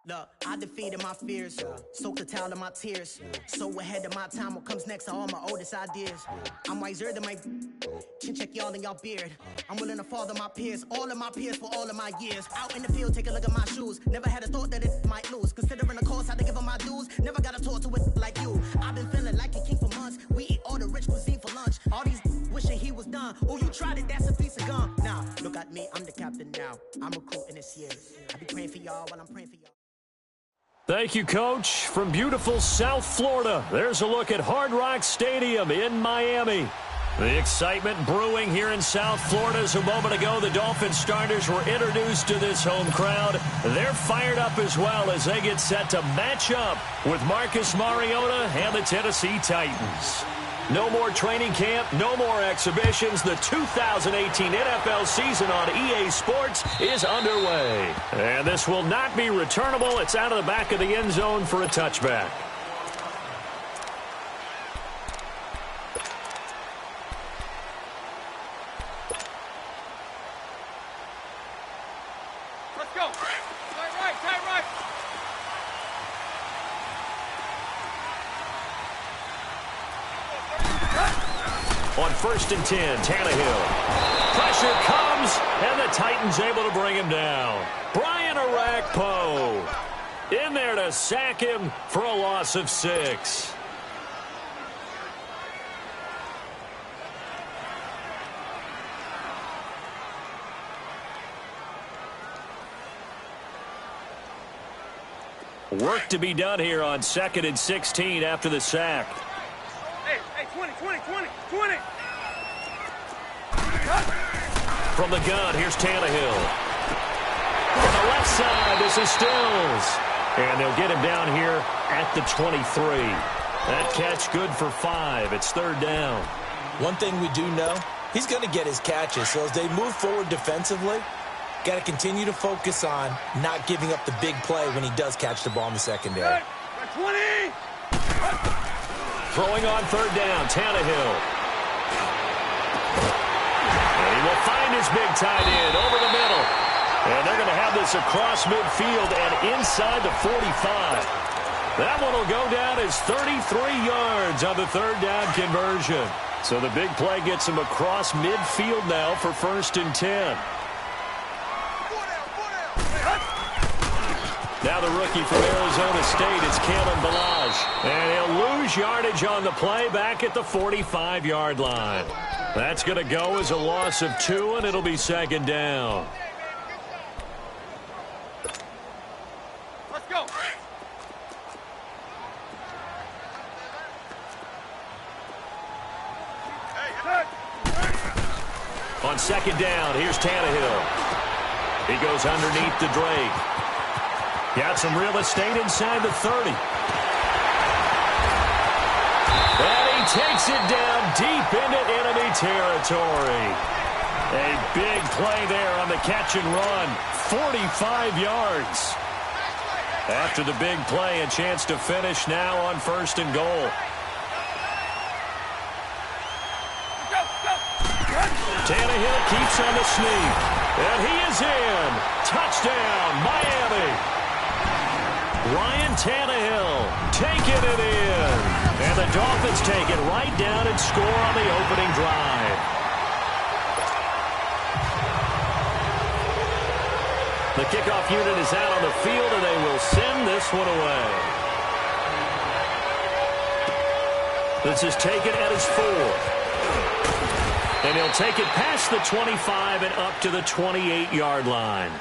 Look, I defeated my fears, soaked a towel in my tears. So ahead of my time, what comes next are all my oldest ideas. I'm wiser than my chin check y'all in y'all beard. I'm willing to father my peers, all of my peers for all of my years. Out in the field, take a look at my shoes. Never had a thought that it might lose. Considering the cost, I had to give them my dues. Never got a talk to it like you. I've been feeling like a king for months. We eat all the rich cuisine for lunch. All these wishing he was done. Oh, you tried it, that's a piece of gum. Now, look at me, I'm the captain now. I'm recruiting this year. I be praying for y'all while I'm praying for y'all. Thank you, Coach. From beautiful South Florida, there's a look at Hard Rock Stadium in Miami. The excitement brewing here in South Florida as a moment ago the Dolphins starters were introduced to this home crowd. They're fired up as well as they get set to match up with Marcus Mariota and the Tennessee Titans. No more training camp, no more exhibitions. The 2018 NFL season on EA Sports is underway. And this will not be returnable. It's out of the back of the end zone for a touchback. Let's go. Tight right. On 1st and 10, Tannehill. Pressure comes, and the Titans able to bring him down. Brian Arakpo in there to sack him for a loss of 6. Work to be done here on 2nd and 16 after the sack. Hey, 20. From the gun, here's Tannehill. On the left side, this is Stills. And they'll get him down here at the 23. That catch good for 5. It's 3rd down. One thing we do know, he's going to get his catches. So as they move forward defensively, got to continue to focus on not giving up the big play when he does catch the ball in the secondary. 20! Throwing on 3rd down, Tannehill. And he will find his big tight end over the middle. And they're going to have this across midfield and inside the 45. That one will go down as 33 yards on the 3rd down conversion. So the big play gets him across midfield now for 1st and 10. Now the rookie from Arizona State, it's Kalen Ballage. And he'll lose yardage on the play back at the 45-yard line. That's going to go as a loss of 2, and it'll be 2nd down. Let's go. On 2nd down, here's Tannehill. He goes underneath to Drake. Got some real estate inside the 30. And he takes it down deep into enemy territory. A big play there on the catch and run. 45 yards. After the big play, a chance to finish now on 1st and goal. Tannehill keeps on the sneak. And he is in. Touchdown, Miami. Ryan Tannehill taking it in. And the Dolphins take it right down and score on the opening drive. The kickoff unit is out on the field, and they will send this one away. This is taken at his 4. And he'll take it past the 25 and up to the 28-yard line.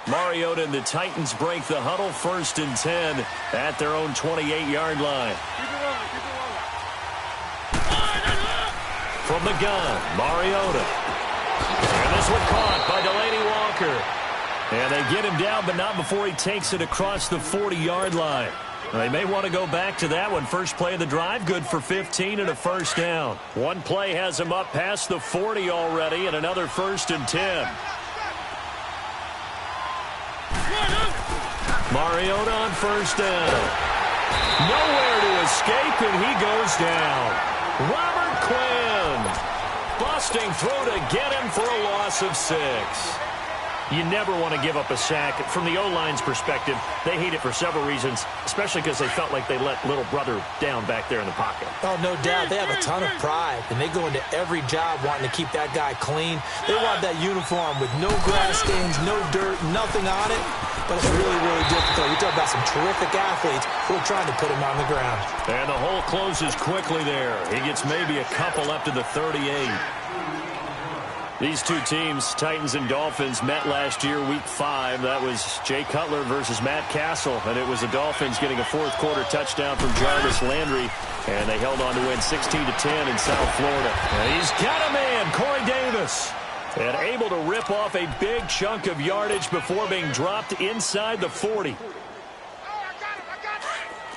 Mariota and the Titans break the huddle, 1st and 10 at their own 28-yard line. From the gun, Mariota. And this one caught by Delaney Walker. And they get him down, but not before he takes it across the 40-yard line. They may want to go back to that one. First play of the drive, good for 15 and a 1st down. One play has him up past the 40 already, and another 1st and 10. Mariota on first down. Nowhere to escape, and he goes down. Robert Quinn busting through to get him for a loss of 6. You never want to give up a sack. From the O-line's perspective, they hate it for several reasons, especially because they felt like they let little brother down back there in the pocket. Oh, no doubt. They have a ton of pride, and they go into every job wanting to keep that guy clean. They want that uniform with no grass stains, no dirt, nothing on it. But it's really, really difficult. We talk about some terrific athletes who are trying to put him on the ground. And the hole closes quickly there. He gets maybe a couple up to the 38. These two teams, Titans and Dolphins, met last year, Week 5. That was Jay Cutler versus Matt Castle, and it was the Dolphins getting a fourth-quarter touchdown from Jarvis Landry, and they held on to win 16-10 in South Florida. And he's got a man, Corey Davis, and able to rip off a big chunk of yardage before being dropped inside the 40.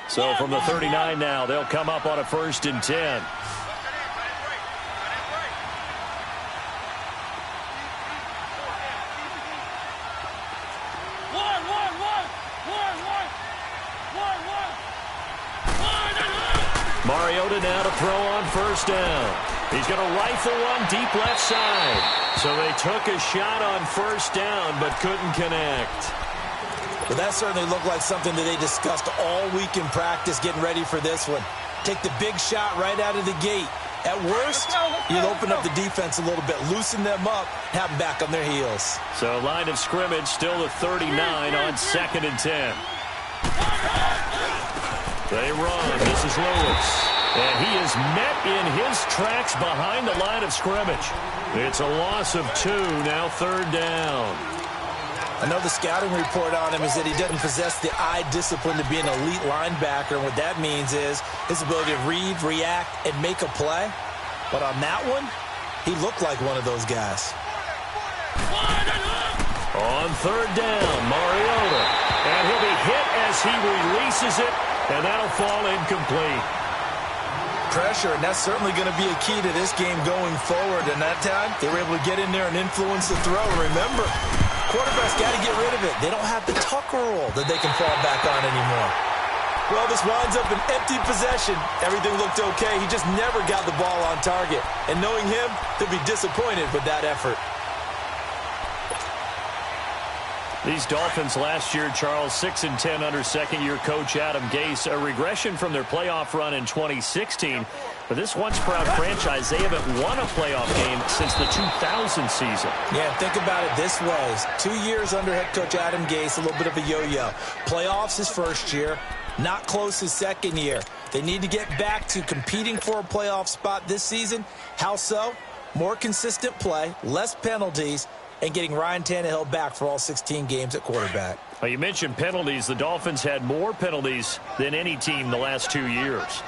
So from the 39 now, they'll come up on a 1st and 10. Mariota now to throw on first down. He's going to rifle one deep left side. So they took a shot on first down but couldn't connect. Well, that certainly looked like something that they discussed all week in practice getting ready for this one. Take the big shot right out of the gate. At worst, you'll open up the defense a little bit, loosen them up, have them back on their heels. So line of scrimmage still the 39 on 2nd and 10. They run. This is Lewis. And he is met in his tracks behind the line of scrimmage. It's a loss of 2, now 3rd down. I know the scouting report on him is that he doesn't possess the eye discipline to be an elite linebacker. And what that means is his ability to read, react, and make a play. But on that one, he looked like one of those guys. On 3rd down, Mariota. And he'll be hit as he releases it. And that'll fall incomplete. Pressure, and that's certainly going to be a key to this game going forward. And that time, they were able to get in there and influence the throw. Remember, quarterbacks got to get rid of it. They don't have the Tucker roll that they can fall back on anymore. Well, this winds up an empty possession. Everything looked okay. He just never got the ball on target. And knowing him, he'll be disappointed with that effort. These Dolphins last year, Charles, 6-10 under second-year coach Adam Gase. A regression from their playoff run in 2016. But this once-proud franchise, they haven't won a playoff game since the 2000 season. Yeah, think about it this way. 2 years under head coach Adam Gase, a little bit of a yo-yo. Playoffs his first year, not close his second year. They need to get back to competing for a playoff spot this season. How so? More consistent play, less penalties, and getting Ryan Tannehill back for all 16 games at quarterback. Well, you mentioned penalties. The Dolphins had more penalties than any team the last 2 years.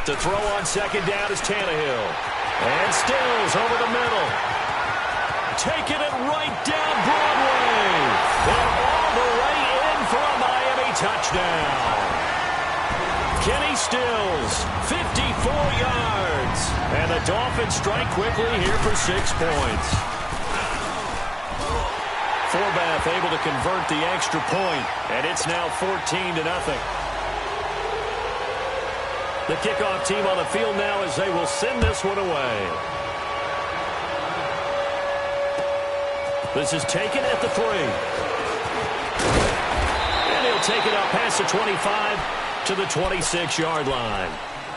To throw on second down is Tannehill. And Stills over the middle. Taking it right down Broadway. And all the way in for a Miami touchdown. Kenny Stills, 54 yards. And the Dolphins strike quickly here for 6 points. Forbath able to convert the extra point, and it's now 14-0. The kickoff team on the field now as they will send this one away. This is taken at the 3. And he'll take it up past the 25 to the 26-yard line.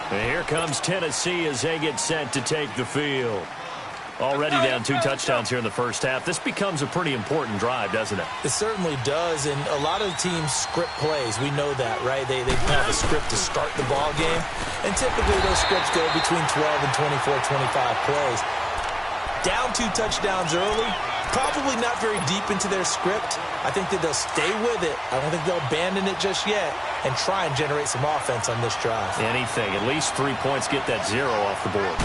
And here comes Tennessee as they get set to take the field. Already down 2 touchdowns here in the first half. This becomes a pretty important drive, doesn't it? It certainly does, and a lot of teams script plays. We know that, right? They have a script to start the ball game, and typically those scripts go between 12 and 24, 25 plays. Down 2 touchdowns early, probably not very deep into their script. I think that they'll stay with it. I don't think they'll abandon it just yet and try and generate some offense on this drive. Anything. At least 3 points get that 0 off the board.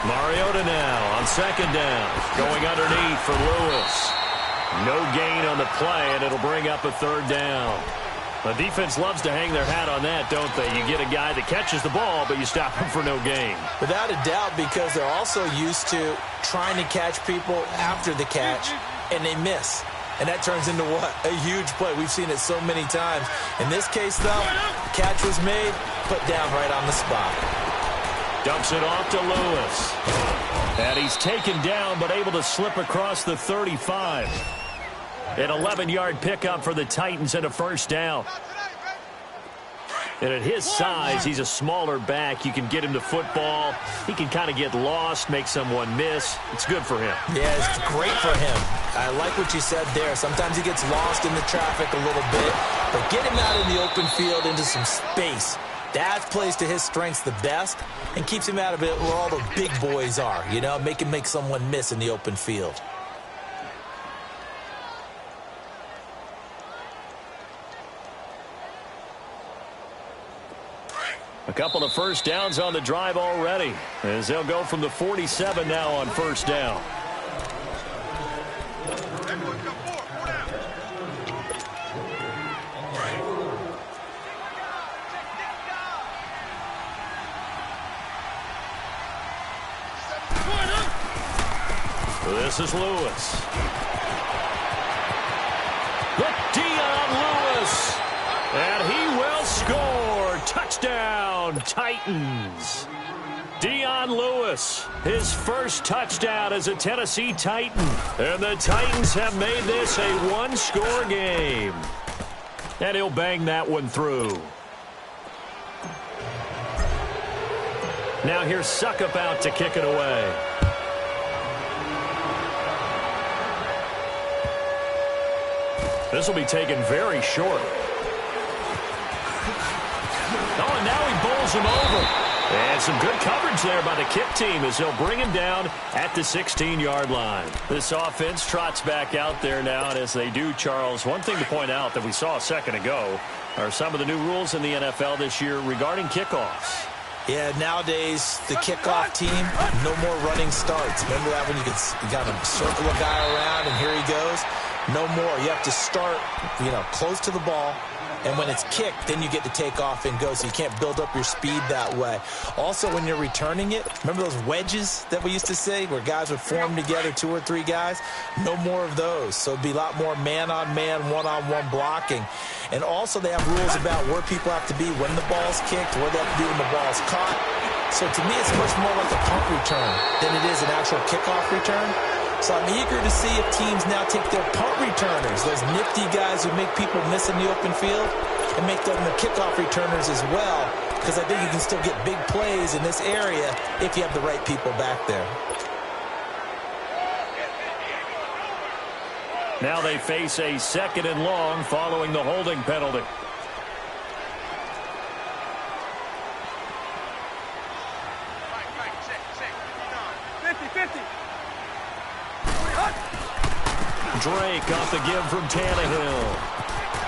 Mariota now on second down. Going underneath for Lewis. No gain on the play, and it'll bring up a 3rd down. The defense loves to hang their hat on that, don't they? You get a guy that catches the ball, but you stop him for no gain. Without a doubt, because they're also used to trying to catch people after the catch, and they miss. And that turns into what? A huge play. We've seen it so many times. In this case, though, catch was made, put down right on the spot. Dumps it off to Lewis. And he's taken down, but able to slip across the 35. An 11-yard pickup for the Titans and a first down. And at his size, he's a smaller back. You can get him to football. He can kind of get lost, make someone miss. It's good for him. Yeah, it's great for him. I like what you said there. Sometimes he gets lost in the traffic a little bit, but get him out in the open field into some space. That plays to his strengths the best and keeps him out of it where all the big boys are, you know, make him make someone miss in the open field. A couple of first downs on the drive already, as they'll go from the 47 now on first down. This is Lewis. Look, Lewis, and he will score. Touchdown, Titans. Lewis, his first touchdown as a Tennessee Titan. And the Titans have made this a one-score game. And he'll bang that one through. Now here's Suckup out to kick it away. This will be taken very short. Oh, and now he bowls him over. And some good coverage there by the kick team as they'll bring him down at the 16-yard line. This offense trots back out there now, and as they do, Charles, one thing to point out that we saw a second ago are some of the new rules in the NFL this year regarding kickoffs. Yeah, nowadays, the kickoff team, no more running starts. Remember that when you got to circle a guy around and here he goes? No more. You have to start, close to the ball. And when it's kicked, then you get to take off and go, so you can't build up your speed that way. Also, when you're returning it, remember those wedges that we used to say where guys would form together, 2 or 3 guys? No more of those. So it'd be a lot more man-on-man, one-on-one blocking. And also they have rules about where people have to be when the ball's kicked, where they have to be when the ball's caught. So to me, it's much more like a punt return than it is an actual kickoff return. So I'm eager to see if teams now take their punt returners, those nifty guys who make people miss in the open field, and make them the kickoff returners as well, because I think you can still get big plays in this area if you have the right people back there. Now they face a 2nd and long following the holding penalty. Drake off the give from Tannehill.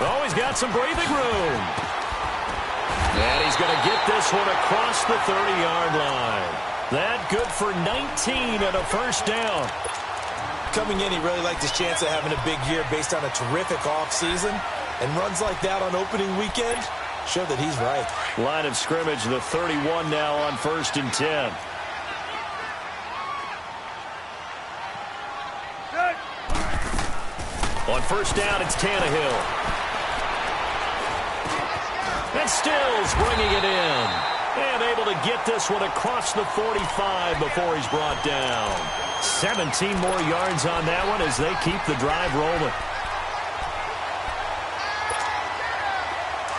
Oh, he's got some breathing room. And he's going to get this one across the 30-yard line. That good for 19 and a first down. Coming in, he really liked his chance of having a big year based on a terrific offseason. And runs like that on opening weekend show that he's right. Line of scrimmage, the 31 now on 1st and 10. On first down, it's Tannehill. And Stills bringing it in. And able to get this one across the 45 before he's brought down. 17 more yards on that one as they keep the drive rolling.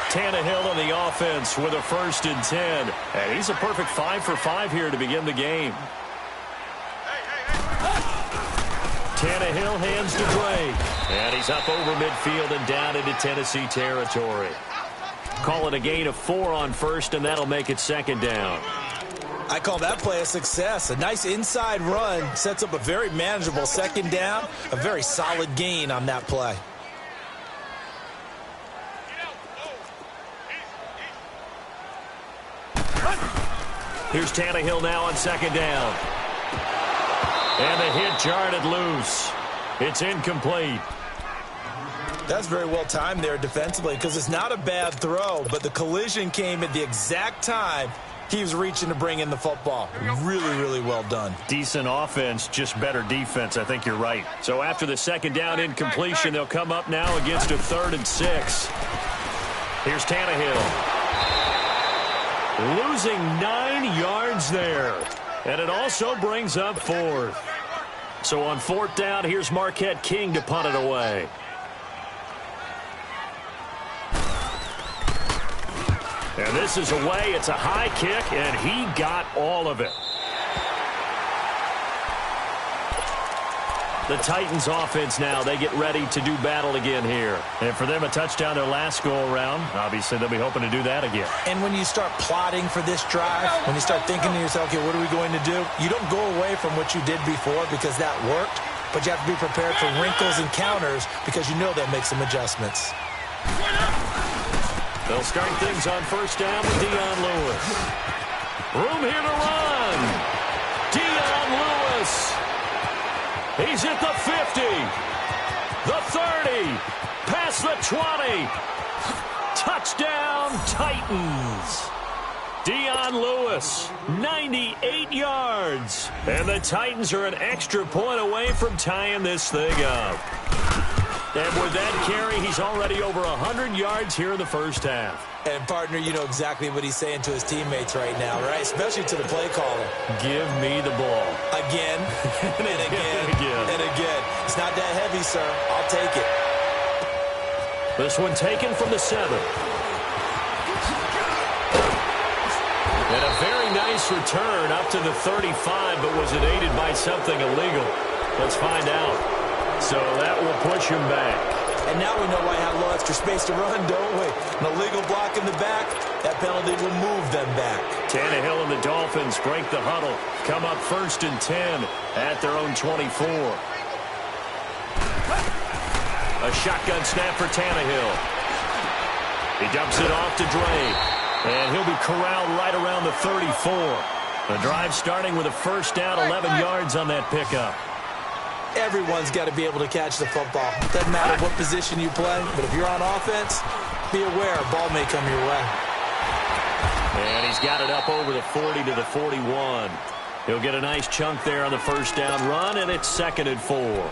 Tannehill on the offense with a 1st and 10. And he's a perfect 5 for 5 here to begin the game. Tannehill hands to Drake. And he's up over midfield and down into Tennessee territory. Call it a gain of 4 on 1st, and that'll make it 2nd down. I call that play a success. A nice inside run sets up a very manageable 2nd down. A very solid gain on that play. Here's Tannehill now on 2nd down. And the hit jarred it loose. It's incomplete. That's very well timed there defensively because it's not a bad throw, but the collision came at the exact time he was reaching to bring in the football. Really, really well done. Decent offense, just better defense. I think you're right. So after the second down incompletion, they'll come up now against a 3rd and 6. Here's Tannehill. Losing 9 yards there. And it also brings up 4th. So on 4th down, here's Marquette King to punt it away. And this is away. It's a high kick, and he got all of it. The Titans offense now, they get ready to do battle again here. And for them, a touchdown their last go-around. Obviously, they'll be hoping to do that again. And when you start plotting for this drive, when you start thinking to yourself, okay, what are we going to do? You don't go away from what you did before because that worked, but you have to be prepared for wrinkles and counters because you know they'll make some adjustments. They'll start things on 1st down with Dion Lewis. Room here to run. Dion Lewis. He's at the 50. The 30. Past the 20. Touchdown, Titans. Dion Lewis, 98 yards. And the Titans are an extra point away from tying this thing up. And with that carry, he's already over 100 yards here in the first half. And, partner, you know exactly what he's saying to his teammates right now, right? Especially to the play caller. Give me the ball. Again, and again, and again. It's not that heavy, sir. I'll take it. This one taken from the 7. And a very nice return up to the 35, but was it aided by something illegal? Let's find out. So that will push him back. And now we know why he had a little extra space to run, don't we? An illegal block in the back. That penalty will move them back. Tannehill and the Dolphins break the huddle. Come up 1st and 10 at their own 24. A shotgun snap for Tannehill. He dumps it off to Dre. And he'll be corralled right around the 34. The drive starting with a 1st down, 11 yards on that pickup. Everyone's got to be able to catch the football. Doesn't matter what position you play, but if you're on offense, be aware a ball may come your way. And he's got it up over the 40 to the 41. He'll get a nice chunk there on the 1st down run, and it's 2nd and 4.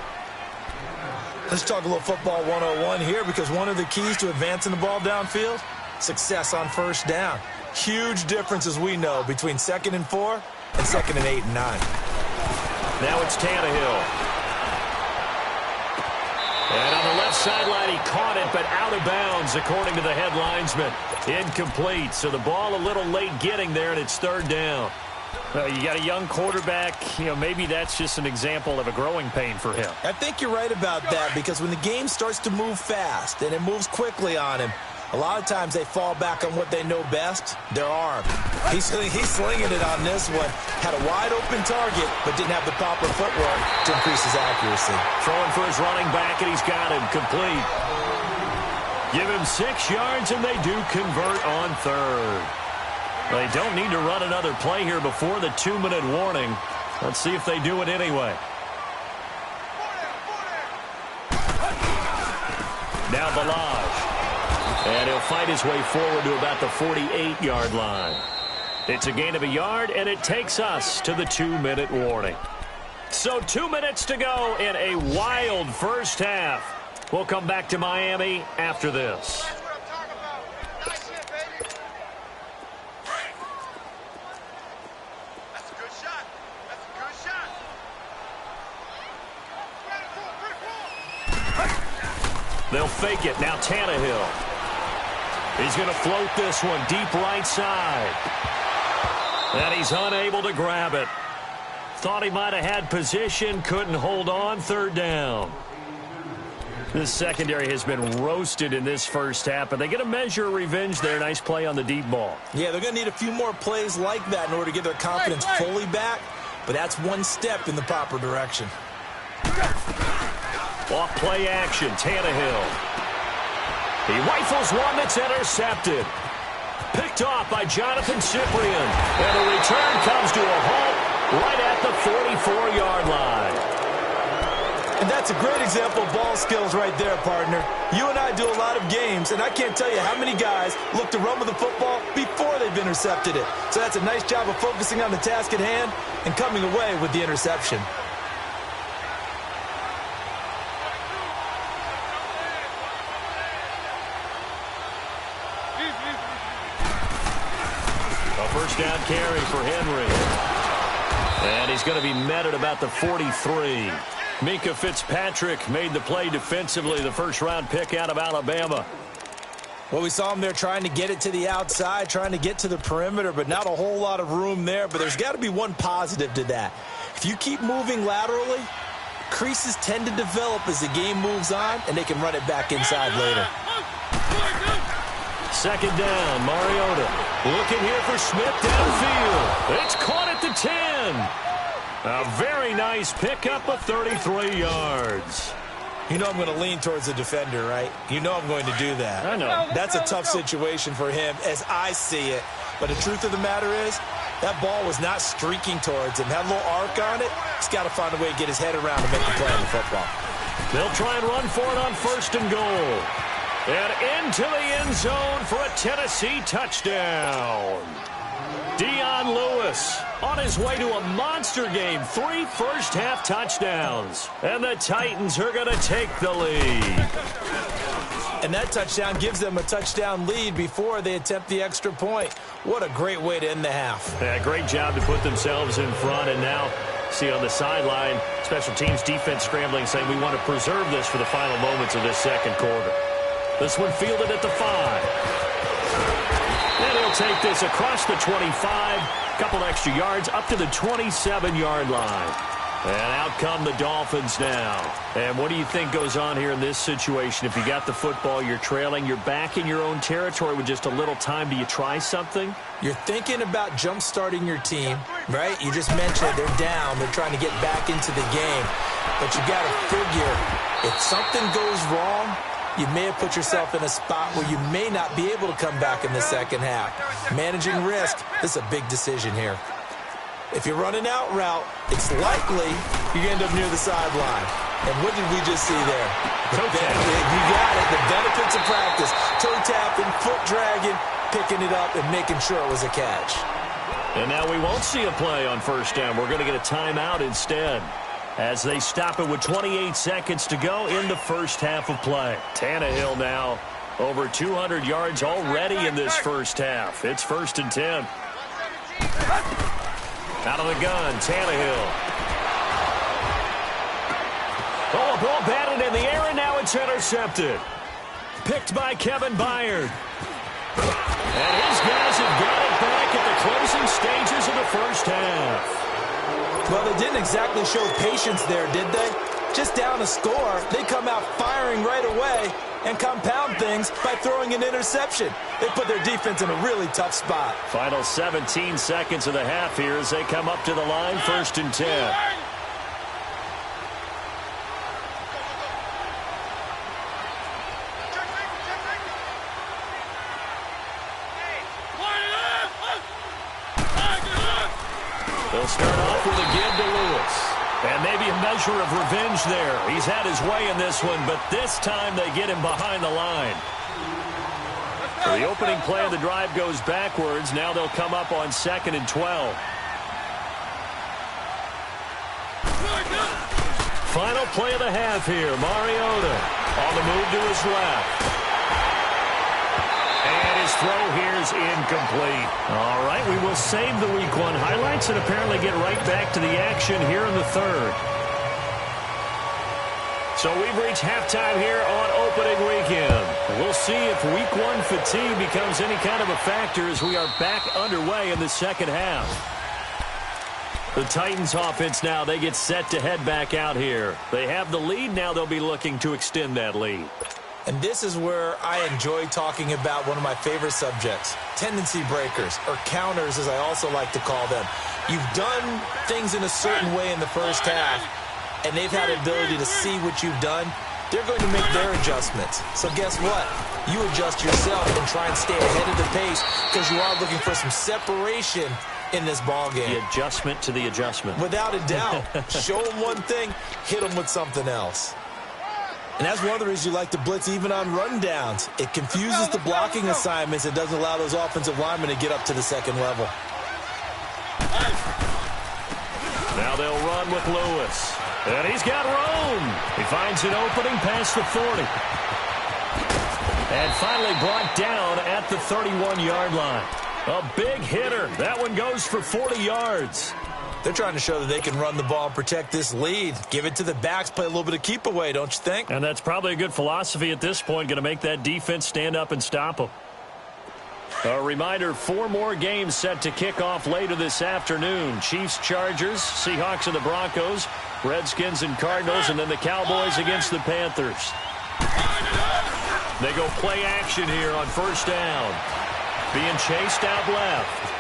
Let's talk a little football 101 here because one of the keys to advancing the ball downfield, success on 1st down. Huge difference, as we know, between 2nd and 4 and 2nd and 8 and 9. Now it's Tannehill. And on the left sideline, he caught it, but out of bounds, according to the head linesman. Incomplete, so the ball a little late getting there, and it's 3rd down. You got a young quarterback. Maybe that's just an example of a growing pain for him. I think you're right about that because when the game starts to move fast and it moves quickly on him, a lot of times they fall back on what they know best, their arm. He's slinging it on this one. Had a wide-open target, but didn't have the proper footwork to increase his accuracy. Throwing for his running back, and he's got him complete. Give him 6 yards, and they do convert on 3rd. They don't need to run another play here before the 2-minute warning. Let's see if they do it anyway. Now Balaj. And he'll fight his way forward to about the 48-yard line. It's a gain of a yard, and it takes us to the 2-minute warning. So 2 minutes to go in a wild first half. We'll come back to Miami after this. That's what I'm talking about. Nice hit, baby. That's a good shot. That's a good shot. They'll fake it. Now Tannehill. He's going to float this one deep right side. And he's unable to grab it. Thought he might have had position, couldn't hold on, 3rd down. This secondary has been roasted in this first half, but they get a measure of revenge there. Nice play on the deep ball. Yeah, they're going to need a few more plays like that in order to get their confidence fully back, but that's one step in the proper direction. Off play action, Tannehill. He rifles one that's intercepted. Picked off by Jonathan Cyprien. And the return comes to a halt right at the 44-yard line. And that's a great example of ball skills right there, partner. You and I do a lot of games, and I can't tell you how many guys look to run with the football before they've intercepted it. So that's a nice job of focusing on the task at hand and coming away with the interception. A first down carry for Henry. And he's going to be met at about the 43. Mika Fitzpatrick made the play defensively, the first-round pick out of Alabama. Well, we saw him there trying to get it to the outside, trying to get to the perimeter, but not a whole lot of room there. But there's got to be one positive to that. If you keep moving laterally, creases tend to develop as the game moves on, and they can run it back inside later. Second down, Mariota. Looking here for Smith downfield. It's caught at the 10. A very nice pickup of 33 yards. You know I'm going to lean towards the defender, right? You know I'm going to do that. I know. That's a tough situation for him as I see it. But the truth of the matter is, that ball was not streaking towards him. Had a little arc on it. He's got to find a way to get his head around and make the play on the football. They'll try and run for it on first and goal. And into the end zone for a Tennessee touchdown. Dion Lewis on his way to a monster game. 3 first-half touchdowns. And the Titans are going to take the lead. And that touchdown gives them a touchdown lead before they attempt the extra point. What a great way to end the half. Yeah, great job to put themselves in front. And now, see on the sideline, special teams defense scrambling, saying we want to preserve this for the final moments of this second quarter. This one fielded at the 5. And he'll take this across the 25. Couple extra yards up to the 27-yard line. And out come the Dolphins now. And what do you think goes on here in this situation? If you got the football, you're trailing, you're back in your own territory with just a little time. Do you try something? You're thinking about jump-starting your team, right? You just mentioned they're down. They're trying to get back into the game. But you got to figure, if something goes wrong, you may have put yourself in a spot where you may not be able to come back in the second half. Managing risk, this is a big decision here. If you're running out route, it's likely you end up near the sideline. And what did we just see there? You got it. The benefits of practice. Toe tapping, foot dragging, picking it up, and making sure it was a catch. And now we won't see a play on first down. We're going to get a timeout instead, as they stop it with 28 seconds to go in the first half of play. Tannehill now over 200 yards already in this first half. It's 1st and 10. Out of the gun, Tannehill. Oh, a ball batted in the air, and now it's intercepted. Picked by Kevin Byard. And his guys have got it back at the closing stages of the first half. Well, they didn't exactly show patience there, did they? Just down a score, they come out firing right away and compound things by throwing an interception. They put their defense in a really tough spot. Final 17 seconds of the half here as they come up to the line, 1st and 10. They'll start off with a give to Lewis. And maybe a measure of revenge there. He's had his way in this one, but this time they get him behind the line. So the opening play of the drive goes backwards. Now they'll come up on 2nd and 12. Final play of the half here. Mariota on the move to his left. And his throw here is incomplete. All right, we will save the Week 1 highlights and apparently get right back to the action here in the third. So we've reached halftime here on opening weekend. We'll see if Week 1 fatigue becomes any kind of a factor as we are back underway in the second half. The Titans offense now, they get set to head back out here. They have the lead. Now they'll be looking to extend that lead. And this is where I enjoy talking about one of my favorite subjects, tendency breakers, or counters as I also like to call them. You've done things in a certain way in the first half, and they've had the ability to see what you've done. They're going to make their adjustments. So guess what? You adjust yourself and try and stay ahead of the pace because you are looking for some separation in this ball game. The adjustment to the adjustment. Without a doubt. Show them one thing, hit them with something else. And that's one of the reasons you like to blitz even on rundowns. It confuses the blocking assignments. It doesn't allow those offensive linemen to get up to the second level. Now they'll run with Lewis. And he's got room. He finds an opening past the 40. And finally brought down at the 31-yard line. A big hitter. That one goes for 40 yards. They're trying to show that they can run the ball and protect this lead. Give it to the backs, play a little bit of keep away, don't you think? And that's probably a good philosophy at this point, going to make that defense stand up and stop them. A reminder, 4 more games set to kick off later this afternoon. Chiefs, Chargers, Seahawks and the Broncos, Redskins and Cardinals, and then the Cowboys against the Panthers. They go play action here on first down. Being chased out left.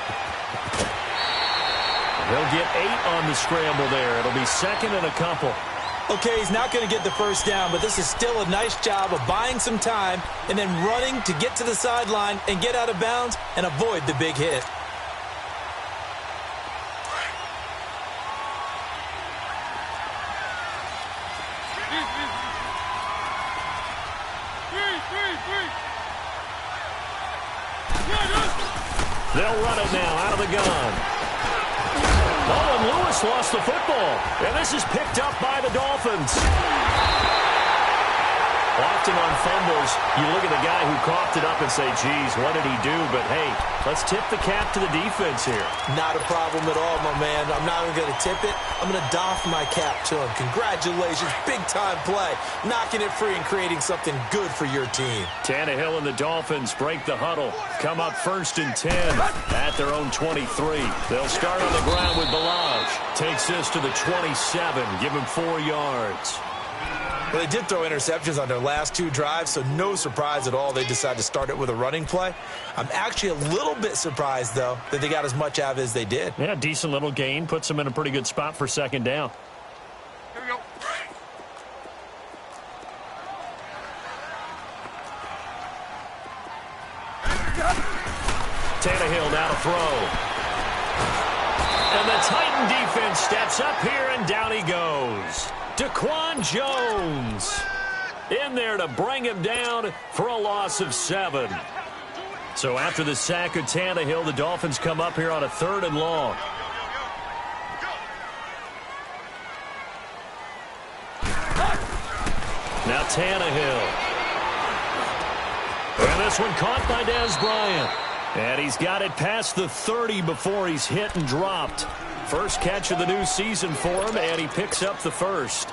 They'll get 8 on the scramble there. It'll be second and a couple. Okay, he's not going to get the first down, but this is still a nice job of buying some time and then running to get to the sideline and get out of bounds and avoid the big hit. They'll run it now out of the gun. Oh, and Lewis lost the football. And this is picked up by the Dolphins. Often on fumbles, you look at the guy who coughed it up and say, geez, what did he do? But, hey, let's tip the cap to the defense here. Not a problem at all, my man. I'm not even going to tip it. I'm going to doff my cap to him. Congratulations. Big-time play. Knocking it free and creating something good for your team. Tannehill and the Dolphins break the huddle. Come up first and 10 at their own 23. They'll start on the ground with Balaj. Takes this to the 27. Give him 4 yards. Well, they did throw interceptions on their last 2 drives, so no surprise at all they decided to start it with a running play. I'm actually a little bit surprised, though, that they got as much out of it as they did. Yeah, decent little gain. Puts them in a pretty good spot for second down. Here we go. Tannehill now to throw. And the Titan defense steps up here, and down he goes. Daquan Jones in there to bring him down for a loss of 7. So after the sack of Tannehill, the Dolphins come up here on a 3rd and long. Now Tannehill. And this one caught by Dez Bryant. And he's got it past the 30 before he's hit and dropped. First catch of the new season for him, and he picks up the first.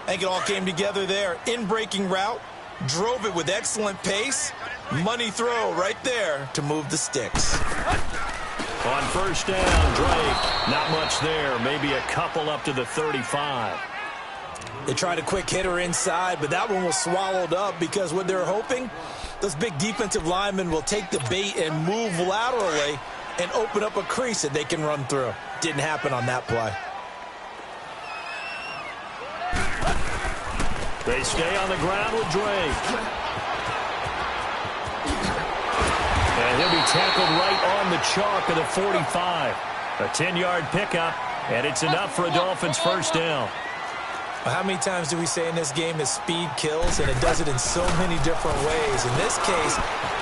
I think it all came together there. In-breaking route, drove it with excellent pace. Money throw right there to move the sticks. On first down, Drake. Not much there. Maybe a couple up to the 35. They tried a quick hitter inside, but that one was swallowed up because what they're hoping, those big defensive linemen will take the bait and move laterally and open up a crease that they can run through. Didn't happen on that play. They stay on the ground with Drake. And he'll be tackled right on the chalk of the 45. A 10-yard pickup, and it's enough for a Dolphins first down. Well, how many times do we say in this game that speed kills, and it does it in so many different ways? In this case,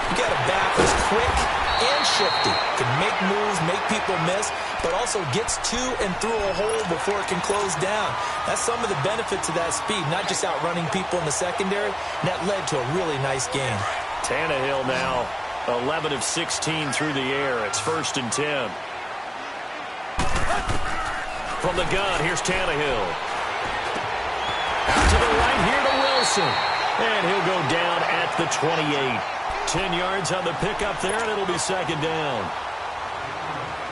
you got a back who's quick and shifty, can make moves, make people miss, but also gets to and through a hole before it can close down. That's some of the benefits of that speed, not just outrunning people in the secondary, and that led to a really nice game. Tannehill now 11 of 16 through the air. It's first and 10. From the gun, here's Tannehill. Out to the right here to Wilson. And he'll go down at the 28. 10 yards on the pickup there, and it'll be second down.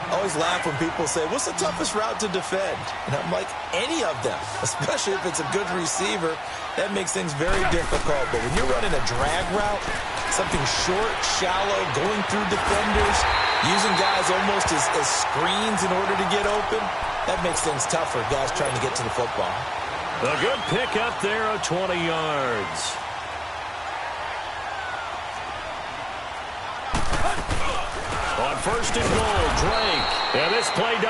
I always laugh when people say, what's the toughest route to defend? And I'm like, any of them, especially if it's a good receiver. That makes things very difficult. But when you're running a drag route, something short, shallow, going through defenders, using guys almost as screens in order to get open, that makes things tougher, guys trying to get to the football. A good pickup there of 20 yards. On first and goal, Drake.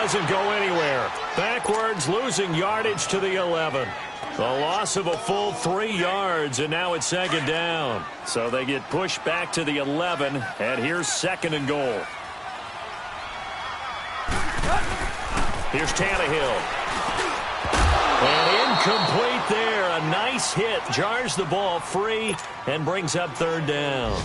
doesn't go anywhere. Backwards, losing yardage to the 11. The loss of a full 3 yards, and now it's second down. So they get pushed back to the 11, and here's second and goal. Here's Tannehill. And incomplete there. A nice hit. Jars the ball free and brings up third down.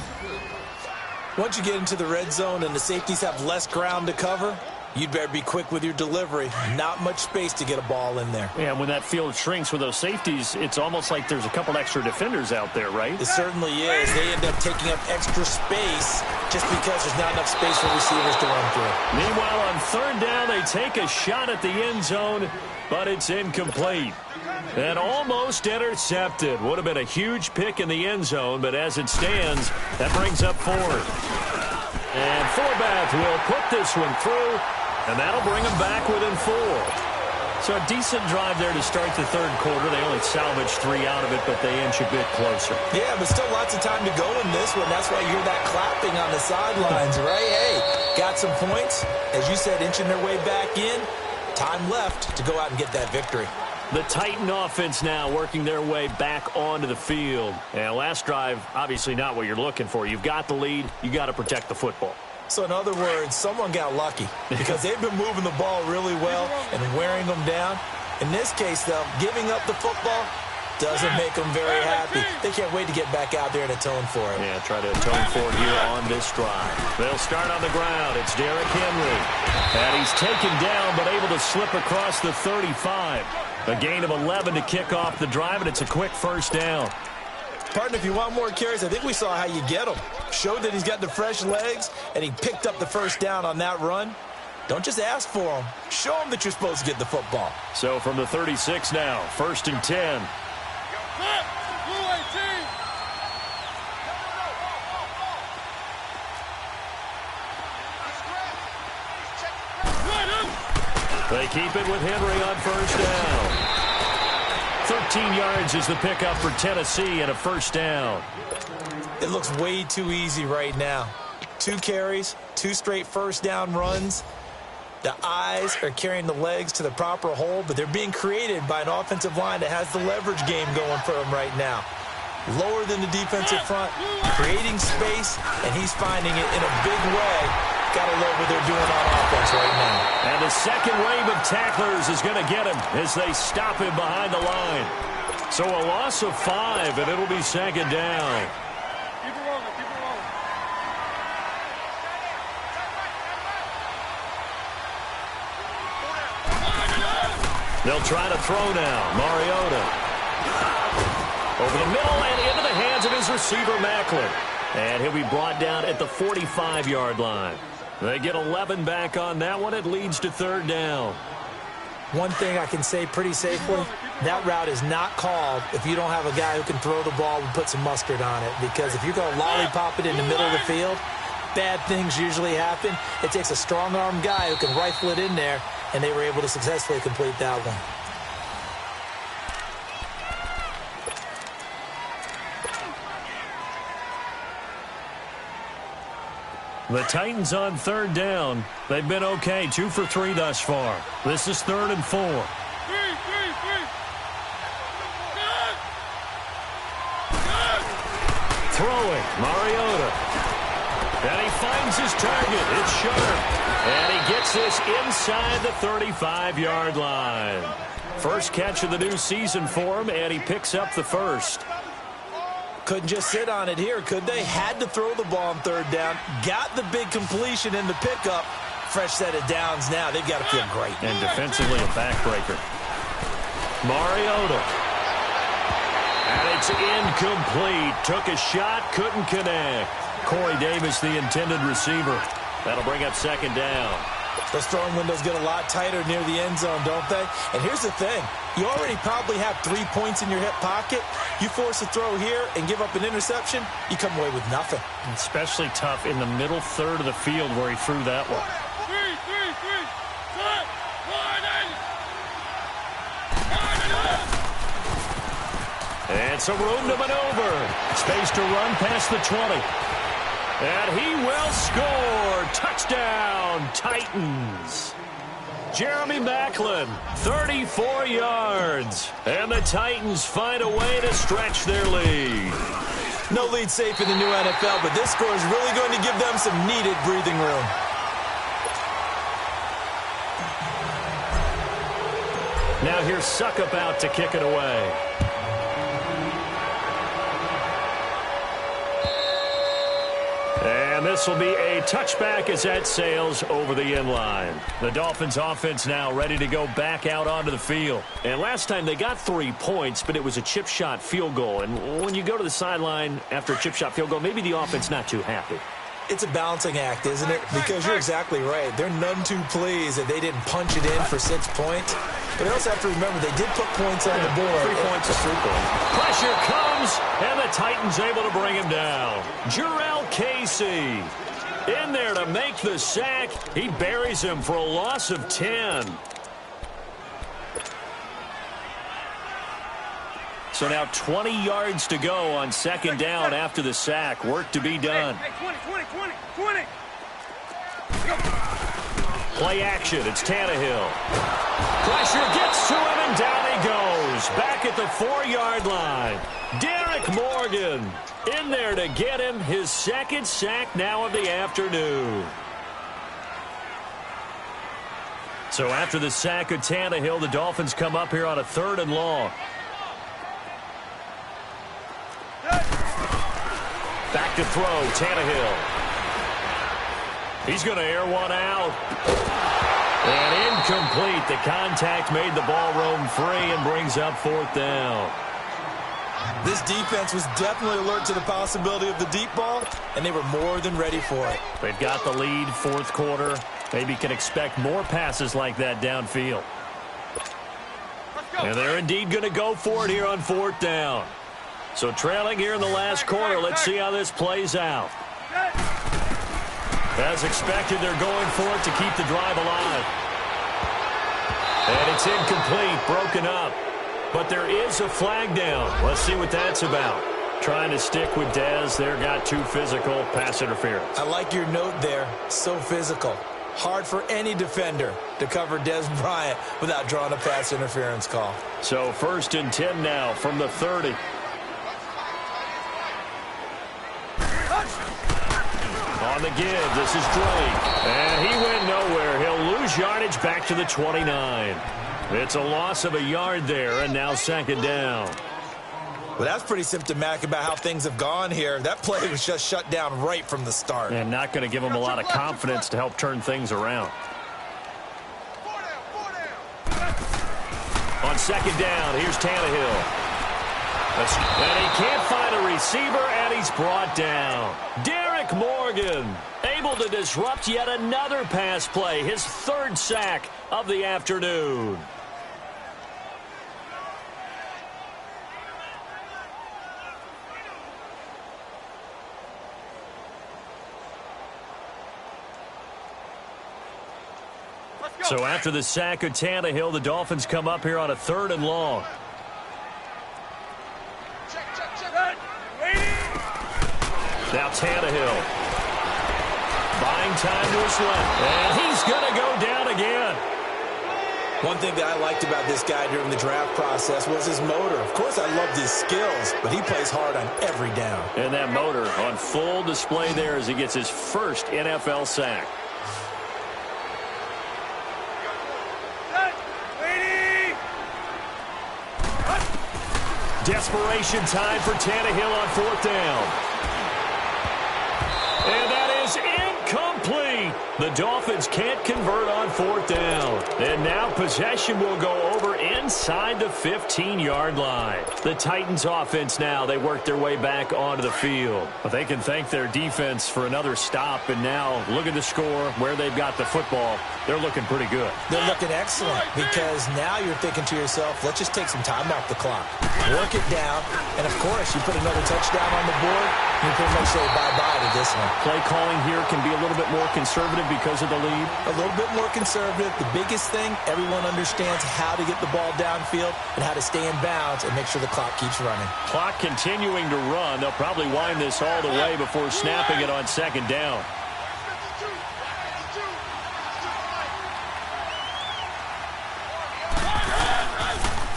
Once you get into the red zone and the safeties have less ground to cover, you'd better be quick with your delivery. Not much space to get a ball in there. Yeah, when that field shrinks with those safeties, it's almost like there's a couple extra defenders out there, right? It certainly is. They end up taking up extra space just because there's not enough space for receivers to run through. Meanwhile, on third down, they take a shot at the end zone, but it's incomplete. And almost intercepted. Would have been a huge pick in the end zone, but as it stands, that brings up fourth. And Forbath will put this one through, and that'll bring them back within 4. So a decent drive there to start the third quarter. They only salvaged 3 out of it, but they inch a bit closer. Yeah, but still lots of time to go in this one. That's why you hear that clapping on the sidelines, right? Hey, got some points. As you said, inching their way back in. Time left to go out and get that victory. The Titan offense now working their way back onto the field. And last drive, obviously not what you're looking for. You've got the lead. You got to protect the football. So in other words, someone got lucky because they've been moving the ball really well and wearing them down. In this case, though, giving up the football doesn't make them very happy. They can't wait to get back out there and atone for it. Yeah, try to atone for it here on this drive. They'll start on the ground. It's Derrick Henry. And he's taken down but able to slip across the 35. A gain of 11 to kick off the drive, and it's a quick first down. Partner, if you want more carries, I think we saw how you get them. Showed that he's got the fresh legs, and he picked up the first down on that run. Don't just ask for them. Show them that you're supposed to get the football. So from the 36 now, first and 10. They keep it with Henry on first down. 13 yards is the pickup for Tennessee and a first down. It looks way too easy right now. 2 carries, 2 straight first down runs. The eyes are carrying the legs to the proper hole, but they're being created by an offensive line that has the leverage game going for them right now. Lower than the defensive front, creating space, and he's finding it in a big way. Gotta love what they're doing on offense right now. And the second wave of tacklers is going to get him as they stop him behind the line. So a loss of 5, and it'll be second down. Keep it rolling, keep it rolling. They'll try to throw now. Mariota. Over the middle and into the hands of his receiver, Macklin. And he'll be brought down at the 45-yard line. They get 11 back on that one. It leads to third down. One thing I can say pretty safely, that route is not called if you don't have a guy who can throw the ball and put some mustard on it. Because if you're going to lollipop it in the middle of the field, bad things usually happen. It takes a strong-arm guy who can rifle it in there, and they were able to successfully complete that one. The Titans on third down. They've been okay, 2 for 3 thus far. This is 3rd and 4. Throwing, Mariota. And he finds his target. It's sharp. And he gets this inside the 35-yard line. First catch of the new season for him, and he picks up the first. Couldn't just sit on it here, could they? Had to throw the ball on third down. Got the big completion in the pickup. Fresh set of downs now. They've got to feel great. And defensively a backbreaker. Mariota. And it's incomplete. Took a shot, couldn't connect. Corey Davis, the intended receiver. That'll bring up second down. Those throwing windows get a lot tighter near the end zone, don't they? And here's the thing. You already probably have 3 points in your hip pocket. You force a throw here and give up an interception, you come away with nothing. Especially tough in the middle third of the field where he threw that one. 3, 3, 3, 4, And some room to maneuver. Space to run past the 20. And he will score. Touchdown, Titans. Jeremy Maclin, 34 yards. And the Titans find a way to stretch their lead. No lead safe in the new NFL, but this score is really going to give them some needed breathing room. Now here's Suckup out to kick it away. And this will be a touchback as that sails over the inline. The Dolphins offense now ready to go back out onto the field. And last time they got 3 points, but it was a chip shot field goal. And when you go to the sideline after a chip shot field goal, maybe the offense not too happy. It's a balancing act, isn't it? Because you're exactly right. They're none too pleased that they didn't punch it in for 6 points. But they also have to remember they did put points on the board. 3 points is 3 points. Pressure comes, and the Titans able to bring him down. Jarrell Casey in there to make the sack. He buries him for a loss of 10. So now 20 yards to go on second down after the sack. Work to be done. Hey, 20. Play action. It's Tannehill. Pressure gets to him, and down he goes. Back at the 4-yard line. Derek Morgan in there to get him his second sack now of the afternoon. So after the sack of Tannehill, the Dolphins come up here on a 3rd and long. Back to throw, Tannehill. He's going to air one out. And incomplete. The contact made the ball roam free and brings up 4th down. This defense was definitely alert to the possibility of the deep ball, and they were more than ready for it. They've got the lead, 4th quarter. Maybe can expect more passes like that downfield. And they're indeed going to go for it here on 4th down. So trailing here in the last quarter, let's see how this plays out. As expected, they're going for it to keep the drive alive. And it's incomplete, broken up. But there is a flag down. Let's see what that's about. Trying to stick with Dez. There got too physical. Pass interference. I like your note there. So physical. Hard for any defender to cover Dez Bryant without drawing a pass interference call. So 1st and 10 now from the 30. On the give, this is Drake. And he went nowhere. He'll lose yardage back to the 29. It's a loss of a yard there, and now 2nd down. Well, that's pretty symptomatic about how things have gone here. That play was just shut down right from the start. And not going to give him a lot of confidence to help turn things around. On 2nd down, here's Tannehill. And he can't find a receiver, and he's brought down. Derek Morgan able to disrupt yet another pass play, his 3rd sack of the afternoon. So after the sack of Tannehill, the Dolphins come up here on a 3rd and long. Now Tannehill. Buying time to his left. And he's going to go down again. One thing that I liked about this guy during the draft process was his motor. Of course, I loved his skills, but he plays hard on every down. And that motor on full display there as he gets his first NFL sack. Desperation time for Tannehill on 4th down. And that is incomplete. The Dolphins can't convert on 4th down. And now possession will go over inside the 15-yard line. The Titans offense now, they work their way back onto the field. But they can thank their defense for another stop. And now look at the score, where they've got the football. They're looking pretty good. They're looking excellent because now you're thinking to yourself, let's just take some time off the clock. Work it down. And, of course, you put another touchdown on the board, you pretty much say bye-bye to this one. Play calling here can be a little bit more conservative because of the lead. A little bit more conservative. The biggest thing, everyone understands how to get the ball downfield and how to stay in bounds and make sure the clock keeps running. Clock continuing to run. They'll probably wind this all the way before snapping it on 2nd down.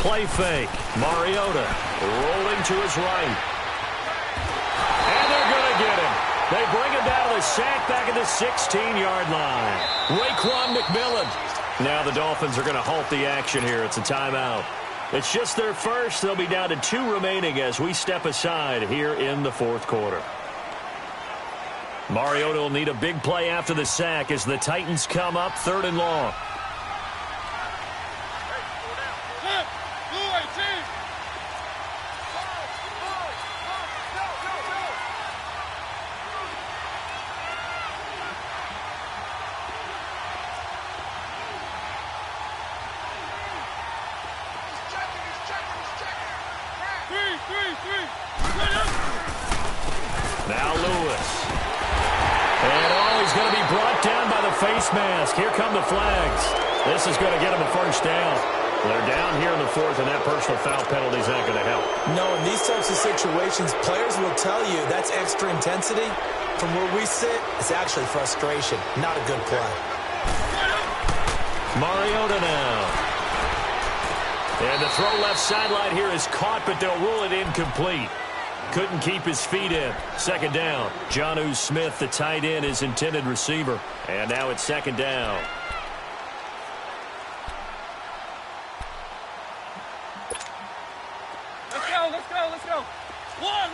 play fake. Mariota rolling to his right. And they're going to get him. They bring him down to the sack back at the 16-yard line. Raekwon McMillan. Now the Dolphins are going to halt the action here. It's a timeout. It's just their first. They'll be down to 2 remaining as we step aside here in the fourth quarter. Mariota will need a big play after the sack as the Titans come up 3rd and long. Now Lewis. And he's going to be brought down by the face mask. Here come the flags. This is going to get him a first down. They're down here in the 4th, and that personal foul penalty is not going to help. No, in these types of situations, players will tell you that's extra intensity. From where we sit, it's actually frustration. Not a good play. Mariota now. And the throw left sideline here is caught, but they'll rule it incomplete. Couldn't keep his feet in. 2nd down. Jonnu Smith, the tight end, his intended receiver. And now it's 2nd down. Let's go. One.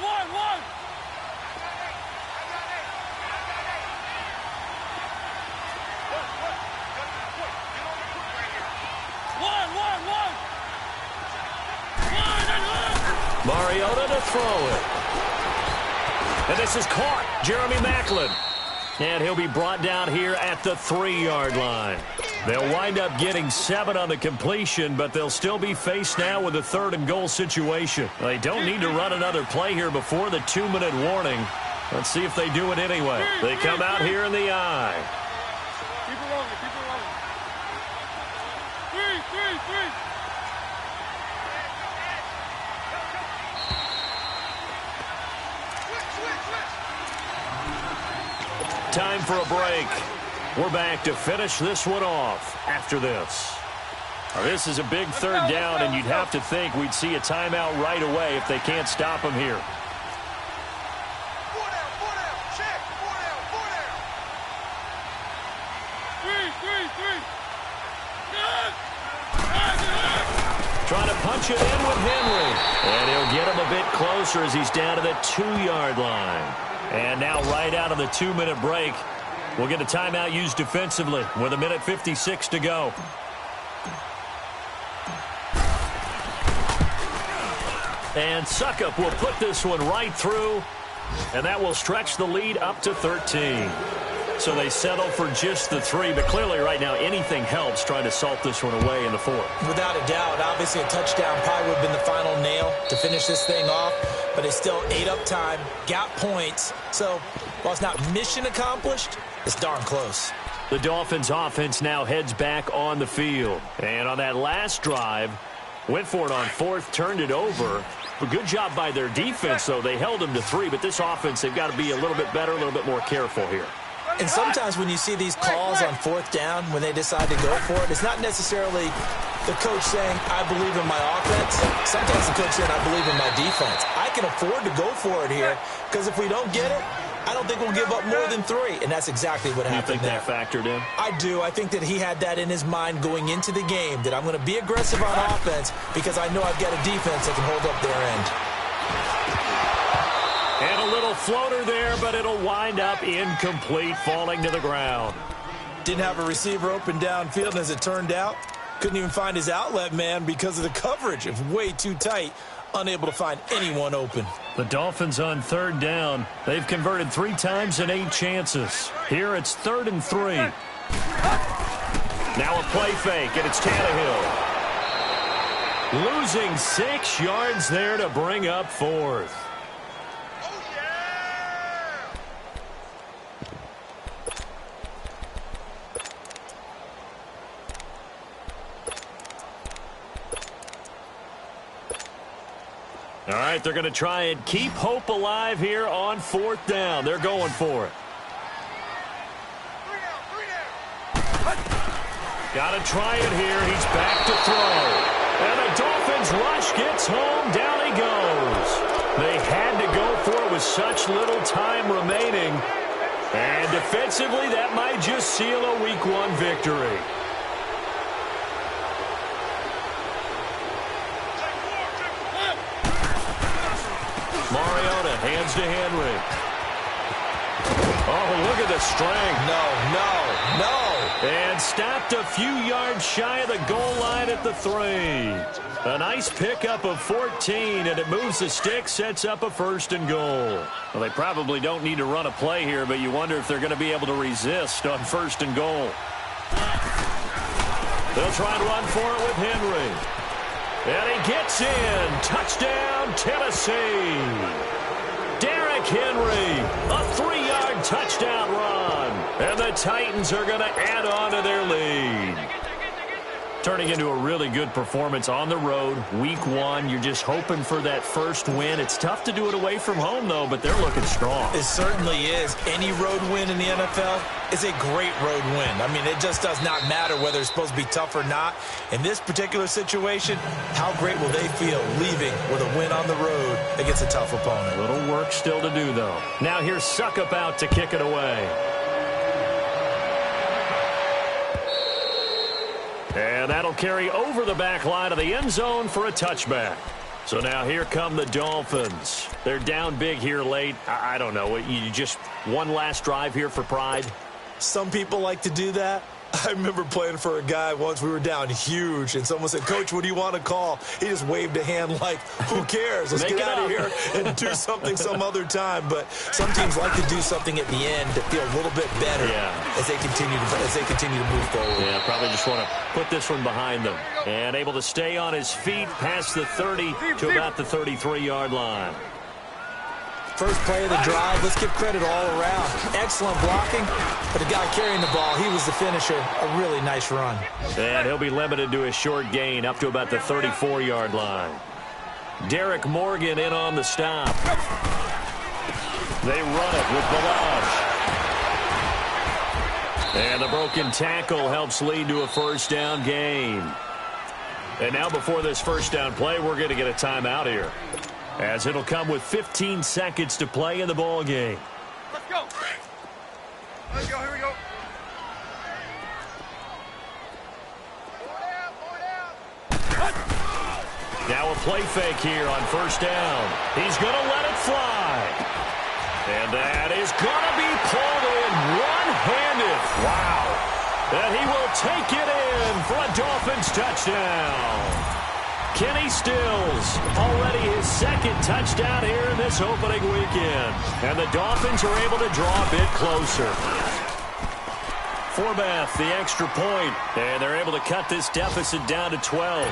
Mariota to throw it. And this is caught. Jeremy Maclin. And he'll be brought down here at the 3-yard line. They'll wind up getting 7 on the completion, but they'll still be faced now with a 3rd and goal situation. They don't need to run another play here before the 2-minute warning. Let's see if they do it anyway. They come out here in the eye. Keep it rolling. Three. Time for a break. We're back to finish this one off after this. Now, this is a big 3rd down, and you'd have to think we'd see a timeout right away if they can't stop him here. Check. 3. Trying to punch it in with Henry. And he'll get him a bit closer as he's down to the 2-yard line. And now right out of the 2-minute break, we'll get a timeout used defensively with 1:56 to go. And Suckup will put this one right through, and that will stretch the lead up to 13. So they settle for just the 3, but clearly right now anything helps trying to salt this one away in the 4th. Without a doubt, obviously a touchdown probably would have been the final nail to finish this thing off, but it's still ate up time, got points. So while it's not mission accomplished, it's darn close. The Dolphins offense now heads back on the field. And on that last drive, went for it on 4th, turned it over. A good job by their defense, though. They held them to 3, but this offense, they've got to be a little bit better, a little bit more careful here. And sometimes when you see these calls on 4th down, when they decide to go for it, it's not necessarily the coach saying, I believe in my offense. Sometimes the coach saying, I believe in my defense. I can afford to go for it here because if we don't get it, I don't think we'll give up more than 3. And that's exactly what happened there. You think that factored in? I do. I think that he had that in his mind going into the game, that I'm going to be aggressive on offense because I know I've got a defense that can hold up their end. And a little floater there, but it'll wind up incomplete, falling to the ground. Didn't have a receiver open downfield, and as it turned out, couldn't even find his outlet man because of the coverage. It was way too tight, unable to find anyone open. The Dolphins on 3rd down. They've converted 3 times in 8 chances. Here it's 3rd and 3. Now a play fake, and it's Tannehill. Losing 6 yards there to bring up 4th. All right, they're going to try and keep hope alive here on 4th down. They're going for it. Got to try it here. He's back to throw. And the Dolphins Dolphins rush, gets home, down he goes. They had to go for it with such little time remaining. And defensively, that might just seal a Week 1 victory. Mariota hands to Henry. Oh, look at the strength. No. And stopped a few yards shy of the goal line at the 3. A nice pickup of 14, and it moves the stick, sets up a 1st and goal. Well, they probably don't need to run a play here, but you wonder if they're going to be able to resist on 1st and goal. They'll try and run for it with Henry. And he gets in. Touchdown, Tennessee. Derrick Henry, a 3-yard touchdown run. And the Titans are going to add on to their lead. Turning into a really good performance on the road, Week 1. You're just hoping for that first win. It's tough to do it away from home, though, but they're looking strong. It certainly is. Any road win in the NFL is a great road win. I mean, it just does not matter whether it's supposed to be tough or not. In this particular situation, how great will they feel leaving with a win on the road against a tough opponent? A little work still to do, though. Now here's Suckup out to kick it away. And that'll carry over the back line of the end zone for a touchback. So now here come the Dolphins. They're down big here late. I don't know. You just one last drive here for pride? Some people like to do that. I remember playing for a guy once. We were down huge, and someone said, "Coach, what do you want to call?" He just waved a hand like, who cares? Let's get out of here and do something some other time. But some teams like to do something at the end to feel a little bit better as they continue to move forward. Yeah, probably just want to put this one behind them. And able to stay on his feet past the 30 to about the 33-yard line. First play of the drive, let's give credit all around. Excellent blocking, but the guy carrying the ball, he was the finisher. A really nice run. And he'll be limited to a short gain up to about the 34-yard line. Derek Morgan in on the stop. They run it with Balazs. And the broken tackle helps lead to a first down gain. And now before this first down play, we're going to get a timeout here, as it'll come with 15 seconds to play in the ball game. Let's go. Let's go. Here we go. Now a play fake here on first down. He's going to let it fly. And that is going to be pulled in one-handed. Wow. And he will take it in for a Dolphins touchdown. Kenny Stills, already his second touchdown here in this opening weekend. And the Dolphins are able to draw a bit closer. Forbath, the extra point, and they're able to cut this deficit down to 12.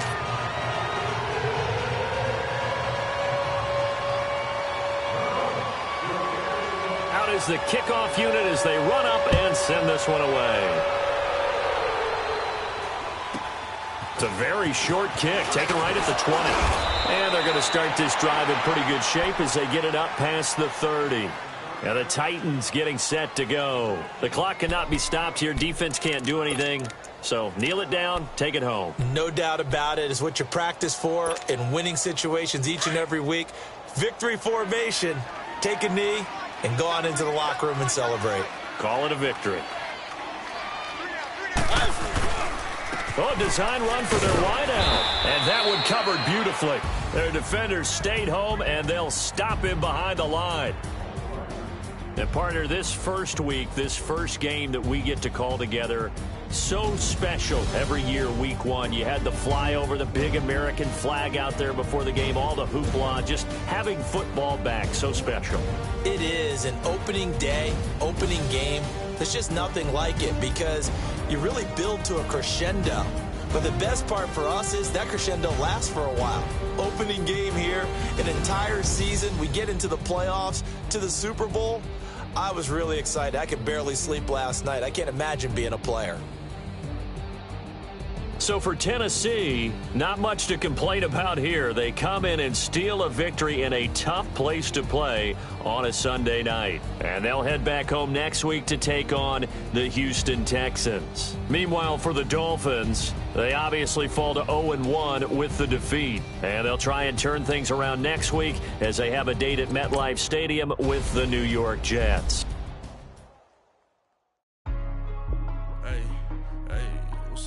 Out is the kickoff unit as they run up and send this one away. It's a very short kick, taken right at the 20. And they're going to start this drive in pretty good shape as they get it up past the 30. And the Titans getting set to go. The clock cannot be stopped here. Defense can't do anything. So kneel it down, take it home. No doubt about it. It's what you practice for in winning situations each and every week. Victory formation. Take a knee and go on into the locker room and celebrate. Call it a victory. Oh, design run for their wideout. And that one covered beautifully. Their defenders stayed home, and they'll stop him behind the line. And, partner, this first week, this first game that we get to call together, so special every year, week 1. You had the flyover, the big American flag out there before the game, all the hoopla, just having football back, so special. It is an opening day, opening game. There's just nothing like it because you really build to a crescendo. But the best part for us is that crescendo lasts for a while. Opening game here, an entire season. We get into the playoffs, to the Super Bowl. I was really excited. I could barely sleep last night. I can't imagine being a player. So for Tennessee, not much to complain about here. They come in and steal a victory in a tough place to play on a Sunday night. And they'll head back home next week to take on the Houston Texans. Meanwhile, for the Dolphins, they obviously fall to 0-1 with the defeat. And they'll try and turn things around next week as they have a date at MetLife Stadium with the New York Jets.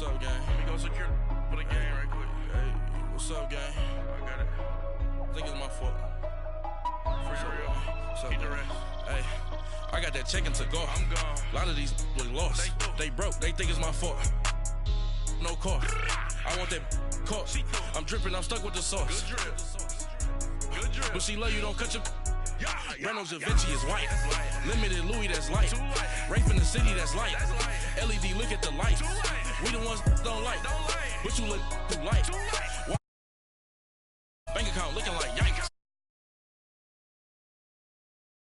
What's up, gang? Let me go secure for the game right quick. Hey, what's up, gang? I got it. I think it's my fault. For real. What's up, Keep the gang? rest. Hey, I got that chicken to go. I'm gone. A lot of these was lost. They They broke. They think it's my fault. No car. I want that caught. I'm dripping. I'm stuck with the sauce. Good drip. Good drip. But she love you. Don't cut your. Yeah, Reynolds Da Vinci is white. Limited Louis, that's light. Rape in the city, that's light. LED, look at the light. We the ones don't like. But you look too light.